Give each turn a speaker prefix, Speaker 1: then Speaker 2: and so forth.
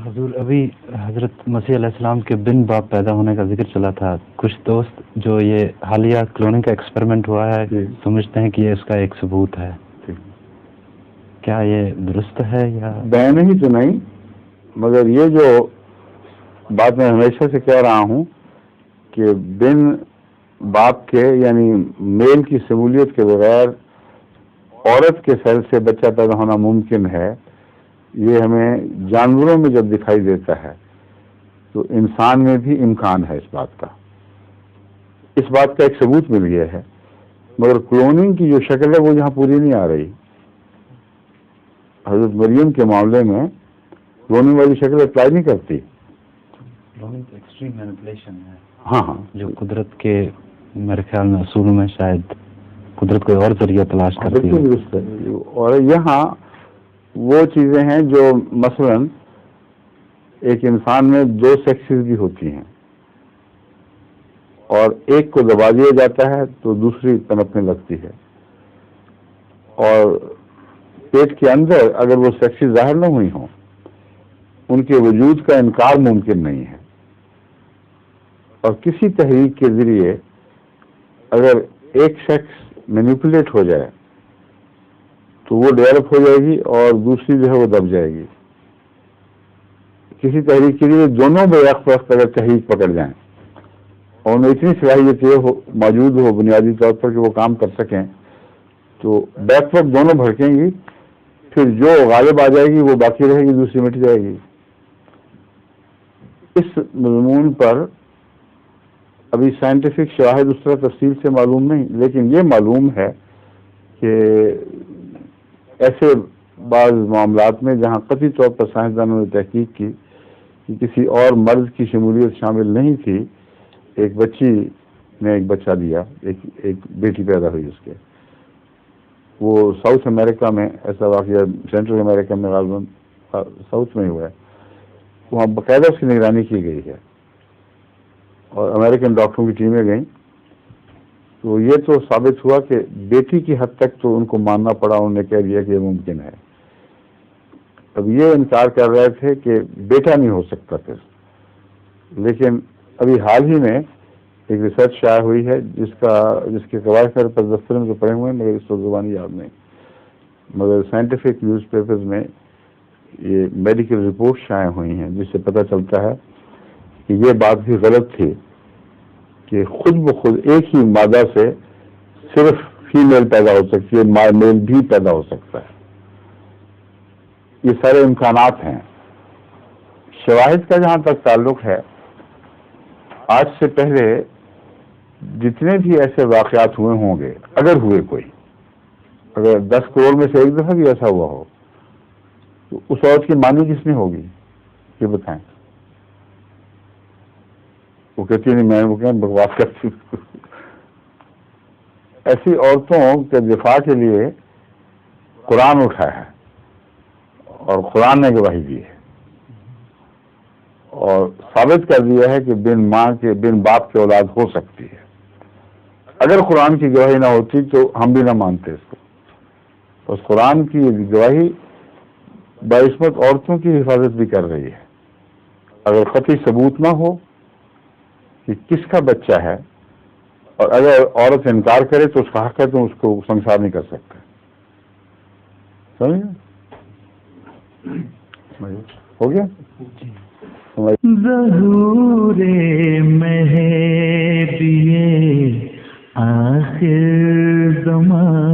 Speaker 1: حضور ابھی حضرت مسیح علیہ السلام کے بن باپ پیدا ہونے کا ذکر چلا تھا. کچھ دوست جو یہ حالیہ کلوننگ کا ایکسپیریمنٹ ہوا ہے سمجھتے ہیں کہ یہ اس کا ایک ثبوت ہے. کیا یہ درست ہے یا
Speaker 2: میں نہیں تو نہیں، مگر یہ جو بات میں ہمیشہ سے کہہ رہا ہوں کہ بن باپ کے یعنی میل کی شمولیت کے بغیر عورت کے سیل سے بچہ پیدا ہونا ممکن ہے، یہ ہمیں جانوروں میں جب دکھائی دیتا ہے تو انسان میں بھی امکان ہے اس بات کا. اس بات کا ایک ثبوت مل گیا ہے، مگر کلوننگ کی جو شکل ہے وہ یہاں پوری نہیں آ رہی. حضرت مریم کے معاملے میں کلوننگ والی شکل اپلائی نہیں کرتی.
Speaker 1: کلوننگ ایکسٹریم مینیپولیشن ہے.
Speaker 2: ہاں
Speaker 1: جو قدرت کے میرے خیال میں اصول میں شاید قدرت کوئی اور ذریعہ تلاش کرتی ہے.
Speaker 2: درست ہے. اور یہاں وہ چیزیں ہیں جو مثلا ایک انسان میں دو سیکسز بھی ہوتی ہیں اور ایک کو دبا دیا جاتا ہے تو دوسری پنپنے لگتی ہے، اور پیٹ کے اندر اگر وہ سیکسز ظاہر نہ ہوئی ہوں ان کے وجود کا انکار ممکن نہیں ہے. اور کسی تحریک کے ذریعے اگر ایک سیکس مینیپولیٹ ہو جائے تو وہ ڈیولپ ہو جائے گی اور دوسری جو ہے وہ دب جائے گی. کسی تحریک کے لیے دونوں بیک وقت اگر تحریک پکڑ جائیں اور ان میں اتنی صلاحیت موجود ہو بنیادی طور پر کہ وہ کام کر سکیں تو بیک وقت دونوں بھڑکیں گی، پھر جو غالب آ جائے گی وہ باقی رہے گی، دوسری مٹ جائے گی. اس مضمون پر ابھی سائنٹیفک شواہد اس طرح تفصیل سے معلوم نہیں، لیکن یہ معلوم ہے کہ ایسے بعض معاملات میں جہاں قطعی طور پر سائنسدانوں نے تحقیق کی کہ کسی اور مرض کی شمولیت شامل نہیں تھی، ایک بچی نے ایک بچہ دیا، ایک بیٹی پیدا ہوئی اس کے. وہ ساؤتھ امریکہ میں ایسا واقعہ، سینٹرل امریکہ میں غالباً ساؤتھ میں ہوا ہے، وہاں باقاعدہ اس کی نگرانی کی گئی ہے اور امریکن ڈاکٹروں کی ٹیمیں گئیں. تو یہ تو ثابت ہوا کہ بیٹی کی حد تک تو ان کو ماننا پڑا، انہوں نے کہہ دیا کہ یہ ممکن ہے. اب یہ انکار کر رہے تھے کہ بیٹا نہیں ہو سکتا پھر، لیکن ابھی حال ہی میں ایک ریسرچ شائع ہوئی ہے جس کے قواعد پر دفتر میں تو پڑے ہوئے ہیں مگر اس وقت زبانی یاد نہیں، مگر سائنٹیفک نیوز پیپرز میں یہ میڈیکل رپورٹ شائع ہوئی ہیں جس سے پتہ چلتا ہے کہ یہ بات بھی غلط تھی کہ خود بخود ایک ہی مادہ سے صرف فیمیل پیدا ہو سکتی ہے، میل بھی پیدا ہو سکتا ہے. یہ سارے امکانات ہیں. شواہد کا جہاں تک تعلق ہے، آج سے پہلے جتنے بھی ایسے واقعات ہوئے ہوں گے، اگر ہوئے کوئی، اگر 10 کروڑ میں سے ایک دفعہ بھی ایسا ہوا ہو تو اس عورت کی مانی کس نے ہوگی یہ بتائیں. وہ کہتی نہیں، میں وہ کہیں بکواس کرتی ہوں. ایسی عورتوں کے دفاع کے لیے قرآن اٹھا ہے اور قرآن نے گواہی دی ہے اور ثابت کر دیا ہے کہ بن ماں کے بن باپ کی اولاد ہو سکتی ہے. اگر قرآن کی گواہی نہ ہوتی تو ہم بھی نہ مانتے اس کو. اس قرآن کی گواہی باعصمت عورتوں کی حفاظت بھی کر رہی ہے. اگر قطعی ثبوت نہ ہو کہ کس کا بچہ ہے اور اگر عورت انکار کرے تو اس کا حق ہے، تو اس کو سنسار نہیں کر سکتے. سمجھے؟ ہو گیا؟
Speaker 3: ظہور مہدی آخر زمان